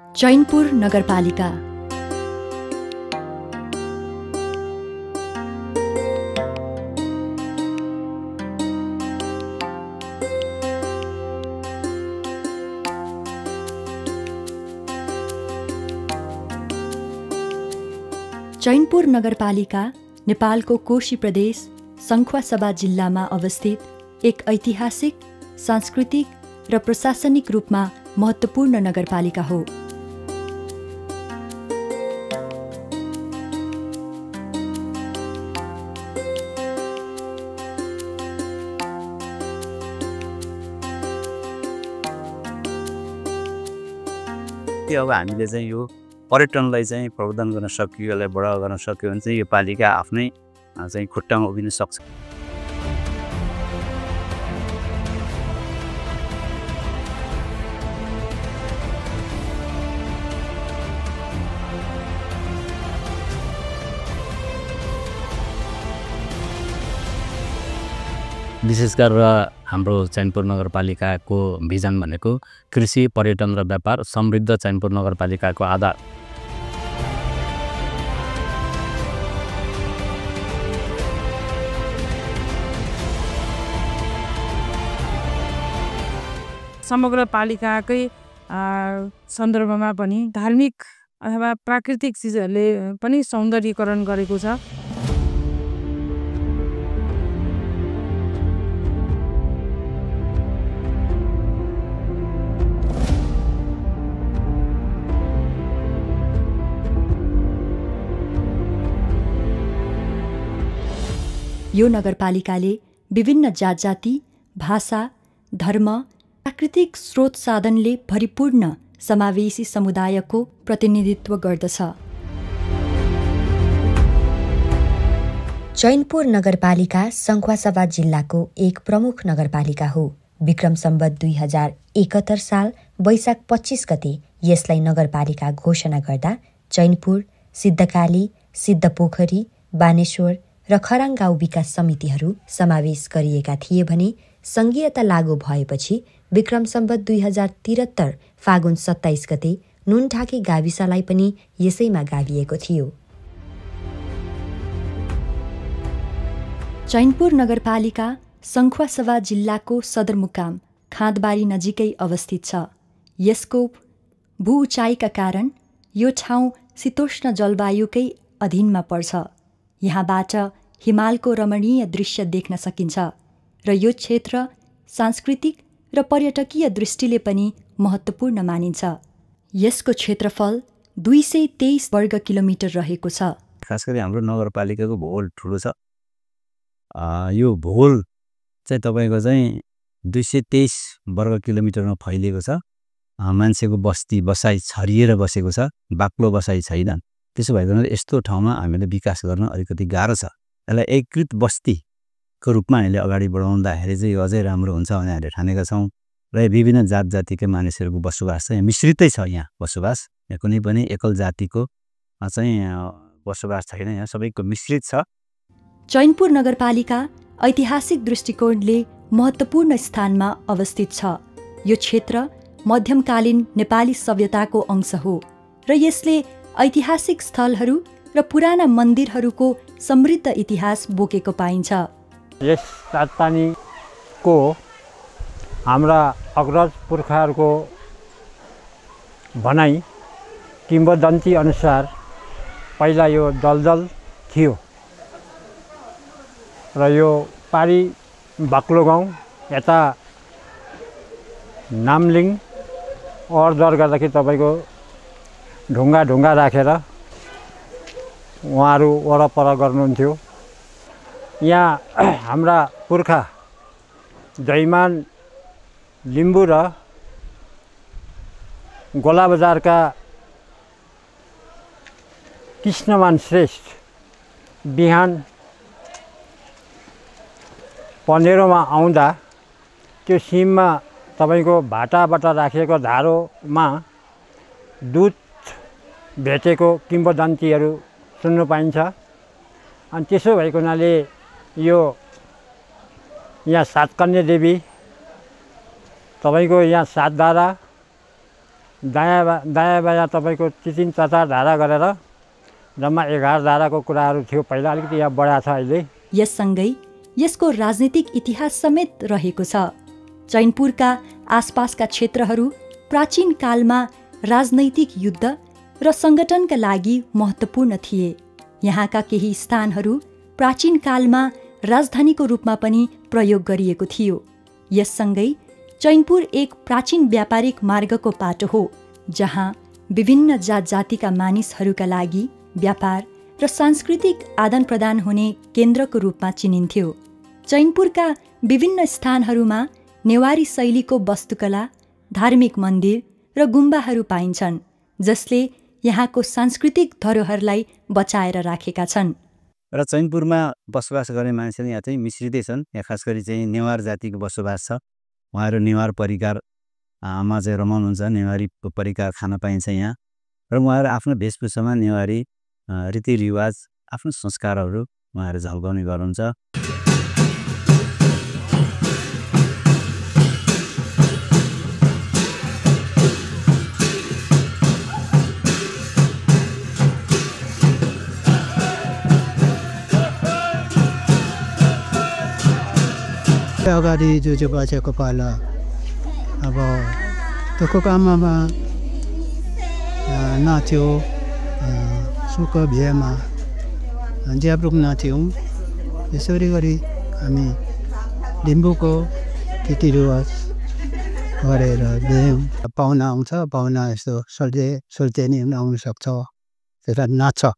चैनपुर नगरपालिका। चैनपुर नगरपालिका नेपालको कोशी प्रदेश सङ्खुवासभा जिल्लामा अवस्थित एक ऐतिहासिक, सांस्कृतिक र प्रशासनिक रूपमा महत्त्वपूर्ण नगरपालिका हो। अब हामीले चाहिँ यो पर्यटनलाई चाहिँ प्रवर्धन गर्न सकियो, यसलाई बढावा गर्न सक्यो भने चाहिँ यो पालिका आफ्नै चाहिँ खुट्टामा उभिन सक्छ। विशेष गरेर हाम्रो चैनपुर नगरपालिकाको भिजन भनेको कृषि, पर्यटन र व्यापार समृद्ध चैनपुर नगरपालिकाको आधार। समग्र पालिकाकै सन्दर्भमा पनि धार्मिक अथवा प्राकृतिक चिजहरूले पनि सौन्दर्यीकरण गरेको छ। यो नगरपालिकाले विभिन्न जात-जाति, भाषा, धर्म, प्राकृतिक स्रोत साधनले भरिपूर्ण समावेशी समुदायको प्रतिनिधित्व गर्दछ। चैनपुर नगरपालिका सङ्खुवासभा जिल्लाको एक प्रमुख नगरपालिका हो। विक्रम सम्वत 2071 साल वैशाख 25 गते यसलाई नगरपालिका घोषणा गर्दा चैनपुर, सिद्धकाली, सिद्धपोखरी, बानेश्वर र खराङ गाउँ विकास समितिहरू समावेश गरिएका थिए भने सङ्घीयता लागू भएपछि विक्रम सम्वत 2073 फागुन 27 गते नुनठाके गाविसलाई पनि यसैमा गाभिएको थियो। चैनपुर नगरपालिका सङ्खुवासभा जिल्लाको सदरमुकाम खाँदबारी नजिकै अवस्थित छ। यसको भू-उचाइका कारण यो ठाउँ शीतोष्ण जलवायुकै अधीनमा पर्छ। यहाँबाट हिमालको रमणीय दृश्य देख्न सकिन्छ र यो क्षेत्र सांस्कृतिक र पर्यटकीय दृष्टिले पनि महत्त्वपूर्ण मानिन्छ। यसको क्षेत्रफल 223 वर्ग किलोमिटर रहेको छ। खास गरी हाम्रो नगरपालिकाको भूगोल ठुलो छ। यो भूगोल चाहिँ तपाईँको चाहिँ 223 वर्ग किलोमिटरमा फैलिएको छ। मान्छेको बसाइ छरिएर बसेको छ, बाक्लो बसाइ छैन। त्यसो भइकन यस्तो ठाउँमा हामीले विकास गर्न अलिकति गाह्रो छ। यसलाई एकीकृत बस्तीको रूपमा हामीले अगाडि बढाउँदाखेरि चाहिँ यो अझै राम्रो हुन्छ भने हामीले ठानेका छौँ। र विभिन्न जात जातिका मानिसहरूको बसोबास चाहिँ मिश्रितै छ। यहाँ बसोबास यहाँ कुनै पनि एकल जातिको चाहिँ बसोबास छैन, यहाँ सबैको मिश्रित छ। चैनपुर नगरपालिका ऐतिहासिक दृष्टिकोणले महत्त्वपूर्ण स्थानमा अवस्थित छ। यो क्षेत्र मध्यमकालीन नेपाली सभ्यताको अंश हो र यसले ऐतिहासिक स्थलहरू र पुराना मन्दिरहरूको समृद्ध इतिहास बोकेको पाइन्छ। यस सातपानीको हाम्रा अग्रज पुर्खाहरूको भनाइ किम्वदन्ती अनुसार पहिला यो दलदल थियो र यो पारी बाक्लो गाउँ यता नामलिङ ओहोरदोहोर गर्दाखेरि तपाईँको ढुङ्गा राखेर उहाँहरू वरपर गर्नुहुन्थ्यो। यहाँ हाम्रा पुर्खा जयमान लिम्बू र गोलाबजारका कृष्णमान श्रेष्ठ बिहान पनेरोमा आउँदा त्यो सिममा तपाईँको भाटाबाट राखेको धारोमा दुध भेटेको किम्वदन्तीहरू सुन्नु पाइन्छ। अनि त्यसो भएको हुनाले यो यहाँ सातकन्या देवी, तपाईँको यहाँ सातधारा दायाँ बायाँ तपाईँको 3-4 धारा गरेर जम्मा 11 धाराको कुराहरू थियो पहिला, अलिकति यहाँ बढा छ अहिले। यससँगै यसको राजनीतिक इतिहास समेत रहेको छ। चैनपुरका आसपासका क्षेत्रहरू प्राचीन कालमा राजनैतिक युद्ध र सङ्गठनका लागि महत्त्वपूर्ण थिए। यहाँका केही स्थानहरू प्राचीन कालमा राजधानीको रूपमा पनि प्रयोग गरिएको थियो। यससँगै चैनपुर एक प्राचीन व्यापारिक मार्गको पाटो हो, जहाँ विभिन्न जात जातिका मानिसहरूका लागि व्यापार र सांस्कृतिक आदान प्रदान हुने केन्द्रको रूपमा चिनिन्थ्यो। चैनपुरका विभिन्न स्थानहरूमा नेवारी शैलीको वास्तुकला, धार्मिक मन्दिर र गुम्बाहरू पाइन्छन्, जसले यहाँको सांस्कृतिक धरोहरलाई बचाएर राखेका छन्। र चैनपुरमा बसोबास गर्ने मान्छेले यहाँ चाहिँ मिश्रितै छन्। यहाँ खास गरी चाहिँ नेवार जातिको बसोबास छ। उहाँहरू नेवार परिकारमा चाहिँ रमाउनुहुन्छ, नेवारी परिकार खान पाइन्छ यहाँ। र उहाँहरू आफ्नो वेशभूषामा नेवारी रीतिरिवाज, आफ्नो संस्कारहरू उहाँहरू झल्काउने गर्नुहुन्छ। अगाडि जो बसेको पाला अब त्यो काममा नाच्यो, सुख भिएमा ज्याब्रुक नाच्यौँ। यसरी गरी हामी लिम्बूको रीतिरिवाज गरेर ल्यायौँ। पाहुना आउँछ, पाहुना यस्तो सोल्टेनी आउनु सक्छ, त्यसलाई नाच्छ।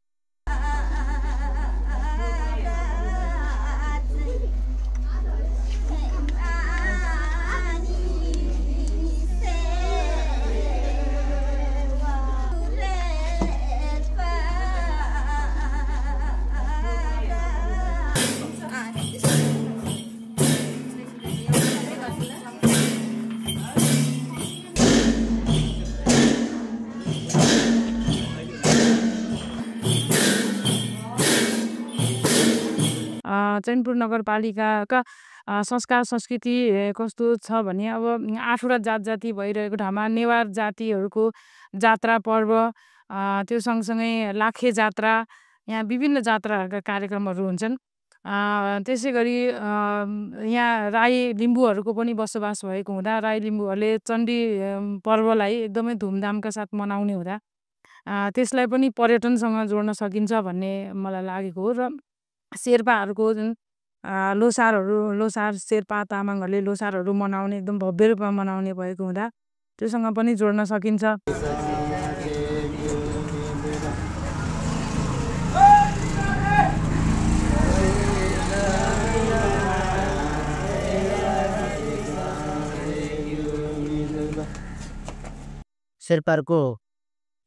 चैनपुर नगरपालिकाका संस्कार संस्कृति कस्तो छ भने अब 8वटा जात जाति भइरहेको ठाउँमा नेवार जातिहरूको जात्रा पर्व, त्यो सँगसँगै लाखे जात्रा, यहाँ विभिन्न जात्राहरूका कार्यक्रमहरू हुन्छन्। त्यसै गरी यहाँ राई लिम्बूहरूको पनि बसोबास भएको हुँदा राई लिम्बूहरूले चण्डी पर्वलाई एकदमै धुमधामका साथ मनाउने हुँदा त्यसलाई पनि पर्यटनसँग जोड्न सकिन्छ भन्ने मलाई लागेको हो। र शेर्पाहरूको जुन लोसार शेर्पा तामाङहरूले लोसारहरू मनाउने एकदम भव्य रूपमा मनाउने भएको हुँदा त्योसँग पनि जोड्न सकिन्छ। शेर्पाहरूको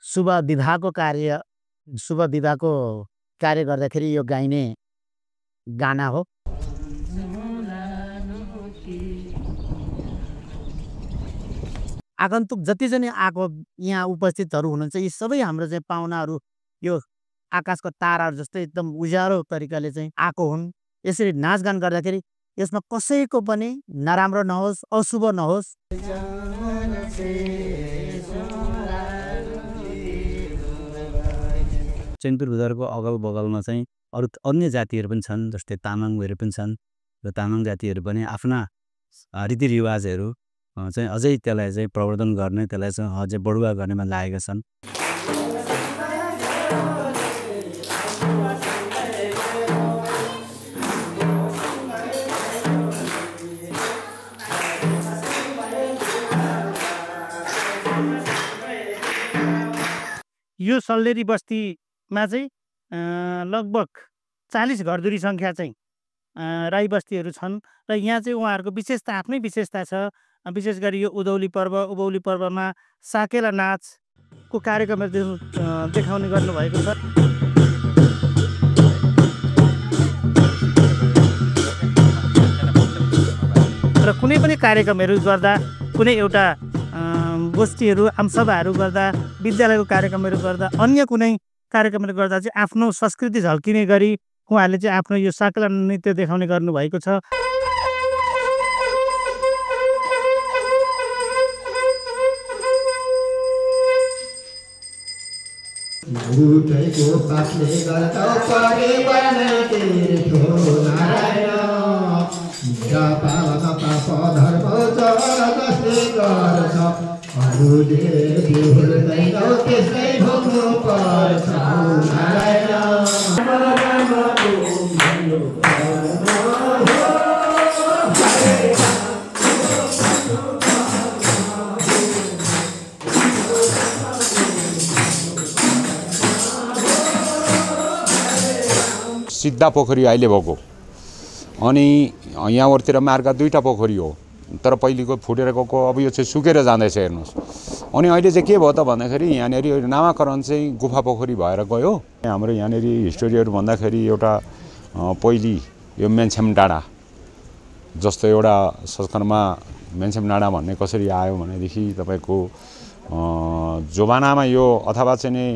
शुभ विवाहको कार्य गर्दाखेरि यो गाइने गाना हो। आगन्तुक जतिजना आएको यहाँ उपस्थितहरू हुनुहुन्छ, यी सबै हाम्रो चाहिँ पाहुनाहरू यो आकाशको ताराहरू जस्तै एकदम उज्यालो तरिकाले चाहिँ आएको हुन्। यसरी नाचगान गर्दाखेरि यसमा कसैको पनि नराम्रो नहोस्, अशुभ नहोस्। चैनपुर बजारको अगल बगलमा चाहिँ अरू अन्य जातिहरू पनि छन्, जस्तै तामाङहरू पनि छन्। र तामाङ जातिहरू पनि आफ्ना रीतिरिवाजहरू चाहिँ अझै त्यसलाई चाहिँ प्रवर्धन गर्ने, त्यसलाई चाहिँ अझै बढुवा गर्नेमा लागेका छन्। यो सल्लेरी बस्तीमा चाहिँ लगभग 40 घरधुरी सङ्ख्या चाहिँ राई बस्तीहरू छन्। र यहाँ चाहिँ उहाँहरूको विशेषता, आफ्नै विशेषता छ। विशेष गरी यो उभौली पर्वमा साकेला नाचको कार्यक्रमहरू देखाउने गर्नुभएको छ। र कुनै पनि कार्यक्रमहरू गर्दा, कुनै एउटा गोष्ठीहरू आमसभाहरू गर्दा, विद्यालयको कार्यक्रमहरू गर्दा, अन्य कुनै कार्यक्रमहरू गर्दा चाहिँ आफ्नो संस्कृति झल्किने गरी उहाँहरूले चाहिँ आफ्नो यो साकेला नृत्य देखाउने गर्नुभएको छ। भुटैको पातले गर्दा परे बने तिर्खो नारायण मेरा पावन पाप धर्म जसले गर्छ अरूले बिहोर्दैनौ त्यसै भोग्नु पर्छ नारायण सिद्धा पोखरी अहिले भएको अनि यहाँहरूतिर मार्ग दुईटा पोखरी हो तर पहिलेको फुटेर गएको अब यो चाहिँ सुकेर जाँदैछ हेर्नुहोस् अनि अहिले चाहिँ के भयो त भन्दाखेरि यहाँनिर नामाकरण चाहिँ गुफा पोखरी भएर गयो हाम्रो यहाँनिर हिस्टोरीहरू भन्दाखेरि एउटा पहिले यो मेन्छेम डाँडा जस्तो एउटा संस्करणमा मेन्छेम डाँडा भन्ने कसरी आयो भनेदेखि तपाईँको जोबानामा यो अथवा चाहिँ नि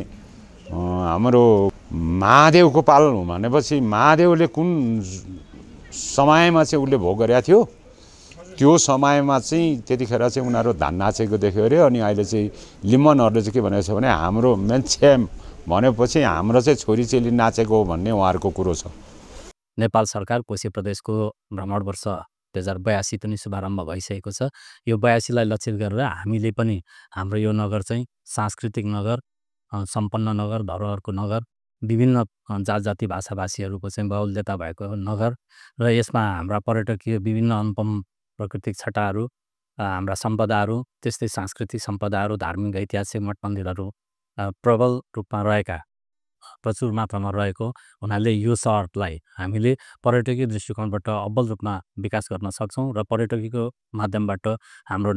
हाम्रो महादेवको पाल भनेपछि महादेवले कुन समयमा चाहिँ उसले भोग गरेको थियो त्यो समयमा चाहिँ त्यतिखेर चाहिँ उनीहरू धान नाचेको देख्यो अरे अनि अहिले चाहिँ लिम्बनहरूले चाहिँ के भनेको छ भने हाम्रो मेन्छेम भनेपछि हाम्रो चाहिँ छोरीचेली नाचेको हो भन्ने उहाँहरूको कुरो छ। नेपाल सरकार कोशी प्रदेशको भ्रमण वर्ष 2082 पनि शुभारम्भ भइसकेको छ। यो 82लाई लक्षित गरेर हामीले पनि हाम्रो यो नगर चाहिँ सांस्कृतिक नगर, सम्पन्न नगर, धरोहरको नगर, विभिन्न जात जाति भाषाभाषीहरूको चाहिँ बहुल्यता भएको नगर र यसमा हाम्रा पर्यटकीय विभिन्न अनुपम प्राकृतिक छटाहरू, हाम्रा सम्पदाहरू, त्यस्तै सांस्कृतिक सम्पदाहरू, धार्मिक ऐतिहासिक मठ मन्दिरहरू प्रबल रूपमा रहेका, प्रचुर मात्रामा रहेको हुनाले यो सहरलाई हामीले पर्यटकीय दृष्टिकोणबाट अब्बल रूपमा विकास गर्न सक्छौँ र पर्यटकीको माध्यमबाट हाम्रो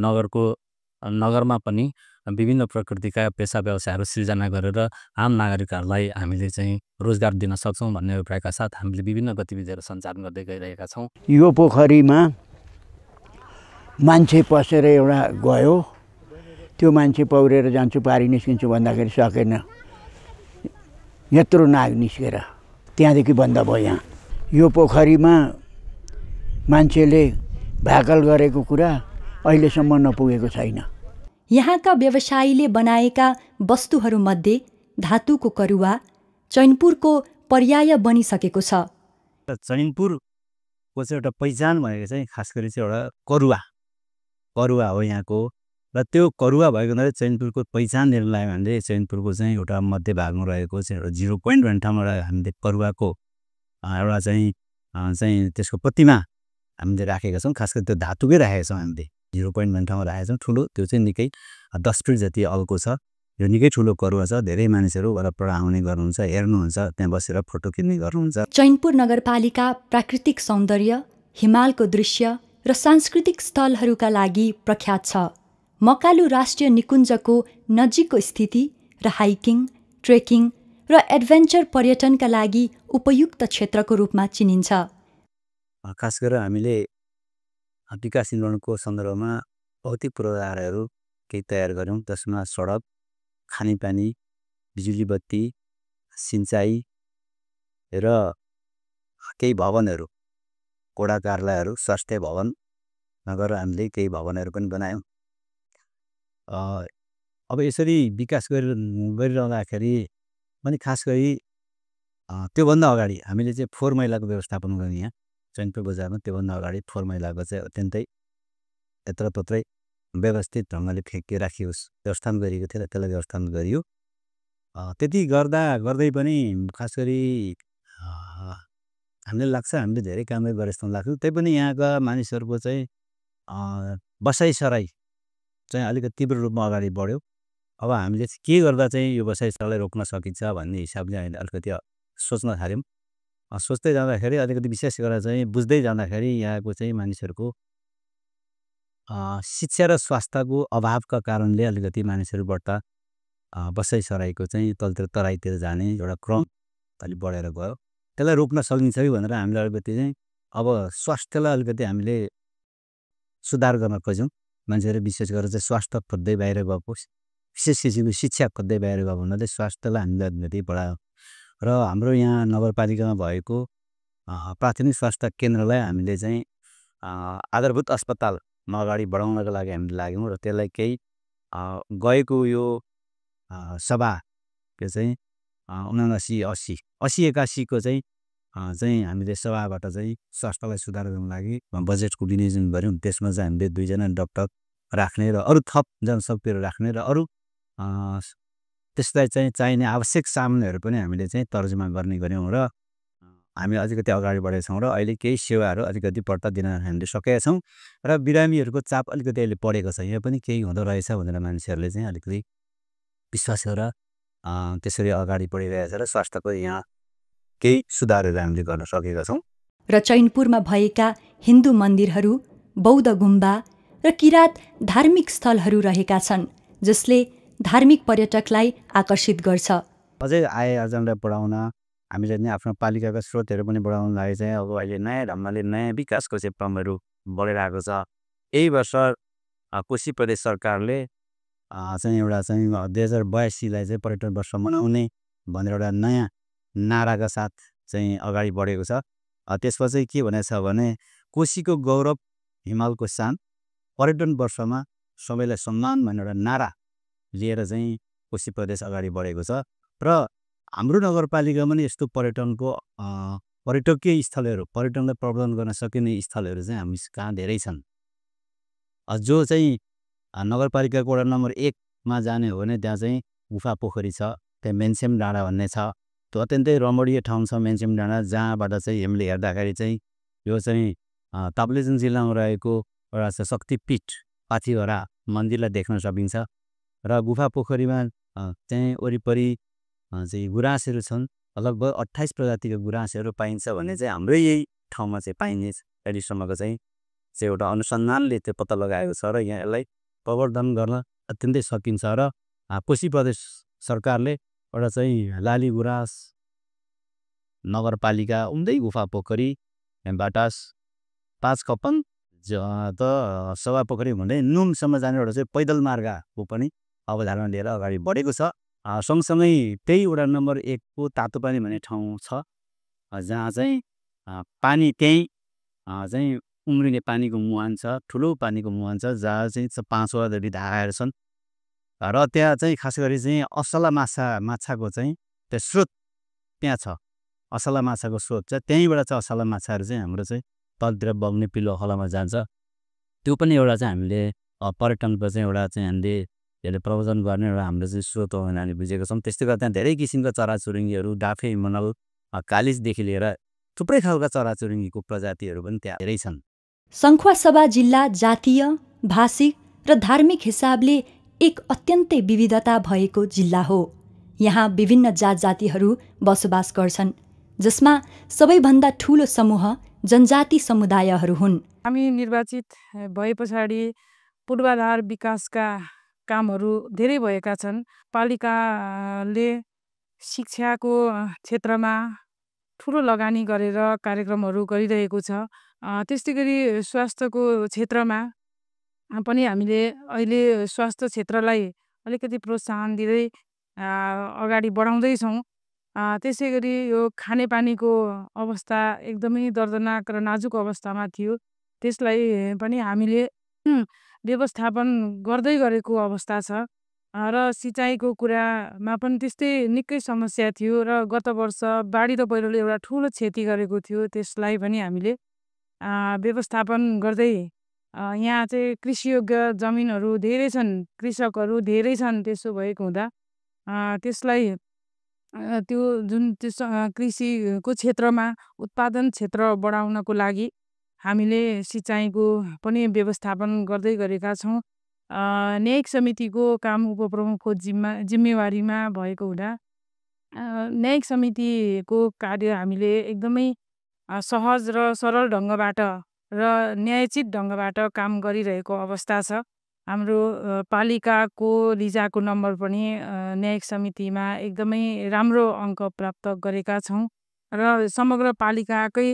नगरमा पनि विभिन्न प्रकृतिका पेसा व्यवसायहरू सृजना गरेर आम नागरिकहरूलाई हामीले चाहिँ रोजगार दिन सक्छौँ भन्ने अभिप्रायका साथ हामीले विभिन्न गतिविधिहरू सञ्चालन गर्दै गइरहेका छौँ। यो पोखरीमा मान्छे पसेर एउटा गयो, त्यो मान्छे पौरेर जान्छु पारी निस्किन्छु भन्दाखेरि सकेन, यत्रो नाग निस्केर त्यहाँदेखि बन्द भयो। यहाँ यो पोखरीमा मान्छेले भाकल गरेको कुरा अहिलेसम्म नपुगेको छैन। यहाँका व्यवसायीले बनाएका वस्तुहरूमध्ये धातुको करुवा चैनपुरको पर्याय बनिसकेको छ। चैनपुरको चाहिँ एउटा पहिचान भनेको चाहिँ खास गरी चाहिँ एउटा करुवा हो यहाँको र त्यो करुवा भएको हुनाले चैनपुरको पहिचान लिन लाग्यो भने चैनपुरको चाहिँ एउटा मध्य भागमा रहेको चाहिँ एउटा 0 पोइन्ट भन्ने ठाउँमा हामीले करुवाको एउटा चाहिँ त्यसको प्रतिमा हामीले राखेका छौँ। खास गरी त्यो धातुकै राखेका छौँ हामीले 0 पोइन्ट भन्ने ठाउँमा राखेका छौँ। ठुलो त्यो चाहिँ निकै 10 फिट जति अल्को छ। यो निकै ठुलो करुवा छ। धेरै मानिसहरू वरपर आउने गर्नुहुन्छ, हेर्नुहुन्छ, त्यहाँ बसेर फोटो खिच्ने गर्नुहुन्छ। चैनपुर नगरपालिका प्राकृतिक सौन्दर्य, हिमालको दृश्य र सांस्कृतिक स्थलहरूका लागि प्रख्यात छ। मकालु राष्ट्रिय निकुञ्जको नजिकको स्थिति र हाइकिङ, ट्रेकिङ र एडभेन्चर पर्यटनका लागि उपयुक्त क्षेत्रको रूपमा चिनिन्छ। खास गरेर हामीले विकास निर्माणको सन्दर्भमा भौतिक पूर्वाधारहरू केही तयार गऱ्यौँ। त्यसमा सडक, खानेपानी, बिजुली बत्ती, सिँचाइ र केही भवनहरू, कोडा कार्यालयहरू, स्वास्थ्य भवन नगर हामीले केही भवनहरू पनि बनायौँ। अब यसरी विकास गरिरहँदाखेरि पनि खास गरी त्योभन्दा अगाडि हामीले चाहिँ फोहोर मैलाको व्यवस्थापन गर्ने यहाँ चैनपुर बजारमा त्योभन्दा अगाडि फोहोर मैलाको चाहिँ अत्यन्तै यत्रतत्रै व्यवस्थित ढङ्गले राखियोस् व्यवस्थापन गरिएको थियो र त्यसलाई व्यवस्थापन गरियो। त्यति गर्दै पनि खास गरी हामीलाई लाग्छ हामीले धेरै कामै गरे जस्तो लाग्छ। त्यही पनि यहाँका मानिसहरूको चाहिँ बसाइसराई चाहिँ अलिकति तीव्र रूपमा अगाडि बढ्यो। अब हामीले के गर्दा चाहिँ यो बसाइसराईलाई रोक्न सकिन्छ भन्ने हिसाबले हामीले अलिकति सोच्न थाल्यौँ। सोच्दै जाँदाखेरि अलिकति विशेष गरेर चाहिँ बुझ्दै जाँदाखेरि यहाँको चाहिँ मानिसहरूको शिक्षा र स्वास्थ्यको अभावका कारणले अलिकति मानिसहरूबाट बसाइसराईको चाहिँ तराईतिर जाने एउटा क्रम अलिक बढेर गयो। त्यसलाई रोक्न सकिन्छ कि भनेर हामीले अलिकति चाहिँ अब स्वास्थ्यलाई अलिकति हामीले सुधार गर्न खोज्यौँ। मान्छेहरू विशेष गरेर चाहिँ स्वास्थ्य खोज्दै बाहिर गएको, विशेष किसिमको शिक्षा खोज्दै बाहिर गएको हुनाले स्वास्थ्यलाई हामीले अलिकति बढायौँ र हाम्रो यहाँ नगरपालिकामा भएको प्राथमिक स्वास्थ्य केन्द्रलाई हामीले चाहिँ आधारभूत अस्पतालमा अगाडि बढाउनको लागि हामीले लाग्यौँ र त्यसलाई केही गएको यो सभा के चाहिँ 79 80 80 81 को चाहिँ हामीले सभाबाट चाहिँ स्वास्थ्यलाई सुधार गर्नको लागि बजेटको विनियोजन गऱ्यौँ। त्यसमा चाहिँ हामीले 2 जना डाक्टर राख्ने र अरू थप जनशक्तिहरू राख्ने र अरू त्यसलाई चाहिँ चाहिने आवश्यक सामानहरू पनि हामीले चाहिँ तर्जुमा गर्ने गऱ्यौँ र हामी अलिकति अगाडि बढेका छौँ र अहिले केही सेवाहरू अलिकति बढ्ता दिन हामीले सकेका छौँ र बिरामीहरूको चाप अलिकति अहिले बढेको छ। यहाँ पनि केही हुँदो रहेछ भनेर मान्छेहरूले चाहिँ अलिकति विश्वास र त्यसरी अगाडि बढिरहेछ र स्वास्थ्यको यहाँ केही सुधारहरू हामीले गर्न सकेका छौँ। र चैनपुरमा भएका हिन्दू मन्दिरहरू, बौद्ध गुम्बा र किराँत धार्मिक स्थलहरू रहेका छन् जसले धार्मिक पर्यटकलाई आकर्षित गर्छ। अझै आय आर्जनलाई बढाउन हामीले नै आफ्नो पालिकाका स्रोतहरू पनि बढाउन लागि चाहिँ अब अहिले नयाँ ढङ्गले नयाँ विकासको क्षेत्रहरू बढेर आएको छ। यही वर्ष कोशी प्रदेश सरकारले चाहिँ एउटा चाहिँ 2082लाई चाहिँ पर्यटन वर्ष मनाउने भनेर एउटा नयाँ नाराका साथ चाहिँ अगाडि बढेको छ। त्यसमा चाहिँ के भनेको छ भने कोशीको गौरव हिमालको शान, पर्यटन वर्षमा सबैलाई सम्मान भनेर एउटा नारा लिएर चाहिँ कोशी प्रदेश अगाडि बढेको छ र हाम्रो नगरपालिकामा पनि यस्तो पर्यटकीय स्थलहरू, पर्यटनलाई प्रवर्धन गर्न सकिने स्थलहरू चाहिँ हामी कहाँ धेरै छन्। जो चाहिँ नगरपालिकाको वडा नम्बर 1 मा जाने हो भने त्यहाँ चाहिँ गुफा पोखरी छ, त्यहाँ मेन्सेम डाँडा भन्ने छ। त्यो अत्यन्तै रमणीय ठाउँ छ मेन्सेम डाँडा, जहाँबाट चाहिँ हामीले हेर्दाखेरि चाहिँ यो चाहिँ ताप्लेजुङ जिल्लामा रहेको एउटा शक्तिपीठ पाथिभरा मन्दिरलाई देख्न सकिन्छ र गुफा पोखरीमा चाहिँ वरिपरि चाहिँ गुराँसहरू छन्। लगभग 28 प्रजातिको गुराँसहरू पाइन्छ भन्ने चाहिँ हाम्रै यही ठाउँमा चाहिँ पाइने अहिलेसम्मको चाहिँ एउटा अनुसन्धानले त्यो पत्ता लगाएको छ र यहाँ यसलाई प्रवर्धन गर्न अत्यन्तै सकिन्छ र कोशी प्रदेश सरकारले एउटा चाहिँ लाली गुराँस नगरपालिका उम्दै गुफा पोखरी बाटास 5 कपन त सभा पोखरी भन्दै नुमसम्म जाने एउटा चाहिँ पैदल मार्गको पनि अवधारणा लिएर अगाडि बढेको छ। सँगसँगै त्यही वडा नम्बर 1 को तातोपानी भन्ने ठाउँ छ जहाँ चाहिँ पानी त्यही चाहिँ उम्रिने पानीको मुहान छ, ठुलो पानीको मुहान छ जहाँ चाहिँ 5वटा जति धाराहरू छन् र त्यहाँ चाहिँ खास गरी चाहिँ असला माछाको चाहिँ त्यो स्रोत त्यहाँ छ। असला माछाको स्रोत छ, त्यहीँबाट चाहिँ असला माछाहरू चाहिँ हाम्रो चाहिँ तलतिर बग्ने पिल्लो खोलामा जान्छ। त्यो पनि एउटा चाहिँ हामीले पर्यटनको चाहिँ एउटा चाहिँ हामीले यसले प्रवर्धन गर्ने एउटा हाम्रो चाहिँ स्रोत हो भनेर हामी बुझेको छौँ। त्यस्तै गर्दा त्यहाँ धेरै किसिमका चराचुरुङ्गीहरू, डाफे हिमनल, कालिजदेखि लिएर थुप्रै खालका चराचुरुङ्गीको प्रजातिहरू पनि त्यहाँ धेरै छन्। सङ्खुवासभा जिल्ला जातीय, भाषिक र धार्मिक हिसाबले एक अत्यन्तै विविधता भएको जिल्ला हो। यहाँ विभिन्न जात जातिहरू बसोबास गर्छन् जसमा सबैभन्दा ठूलो समूह जनजाति समुदायहरू हुन्। हामी निर्वाचित भए पछाडि पूर्वाधार विकासका कामहरू धेरै भएका छन्। पालिकाले शिक्षाको क्षेत्रमा ठुलो लगानी गरेर कार्यक्रमहरू गरिरहेको छ। त्यस्तै गरी स्वास्थ्यको क्षेत्रमा पनि हामीले अहिले स्वास्थ्य क्षेत्रलाई अलिकति प्रोत्साहन दिँदै अगाडि बढाउँदैछौँ। त्यसै गरी यो खानेपानीको अवस्था एकदमै दर्दनाक र नाजुक अवस्थामा थियो, त्यसलाई पनि हामीले व्यवस्थापन गर्दै गरेको अवस्था छ र सिँचाइको कुरामा पनि त्यस्तै निकै समस्या थियो र गत वर्ष बाढी र पहिरोले एउटा ठुलो क्षति गरेको थियो, त्यसलाई पनि हामीले व्यवस्थापन गर्दै यहाँ चाहिँ कृषियोग्य जमिनहरू धेरै छन्, कृषकहरू धेरै छन्। त्यसो भएको हुँदा त्यसलाई त्यो जुन कृषिको क्षेत्रमा उत्पादन क्षेत्र बढाउनको लागि हामीले सिँचाइको पनि व्यवस्थापन गर्दै गरेका छौँ। न्यायिक समितिको काम उपप्रमुखको जिम्मेवारीमा भएको हुँदा न्यायिक समितिको कार्य हामीले एकदमै सहज र सरल ढङ्गबाट र न्यायोचित ढङ्गबाट काम गरिरहेको अवस्था छ। हाम्रो पालिकाको लिजाको नम्बर पनि न्यायिक समितिमा एकदमै राम्रो अङ्क प्राप्त गरेका छौँ र समग्र पालिकाकै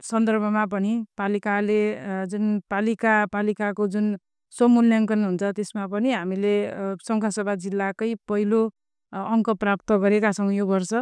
सन्दर्भमा पनि पालिकाले जुन पालिकाको जुन स्वमूल्याङ्कन हुन्छ त्यसमा पनि हामीले सङ्खुवासभा जिल्लाकै पहिलो अङ्क प्राप्त गरेका छौँ यो वर्ष।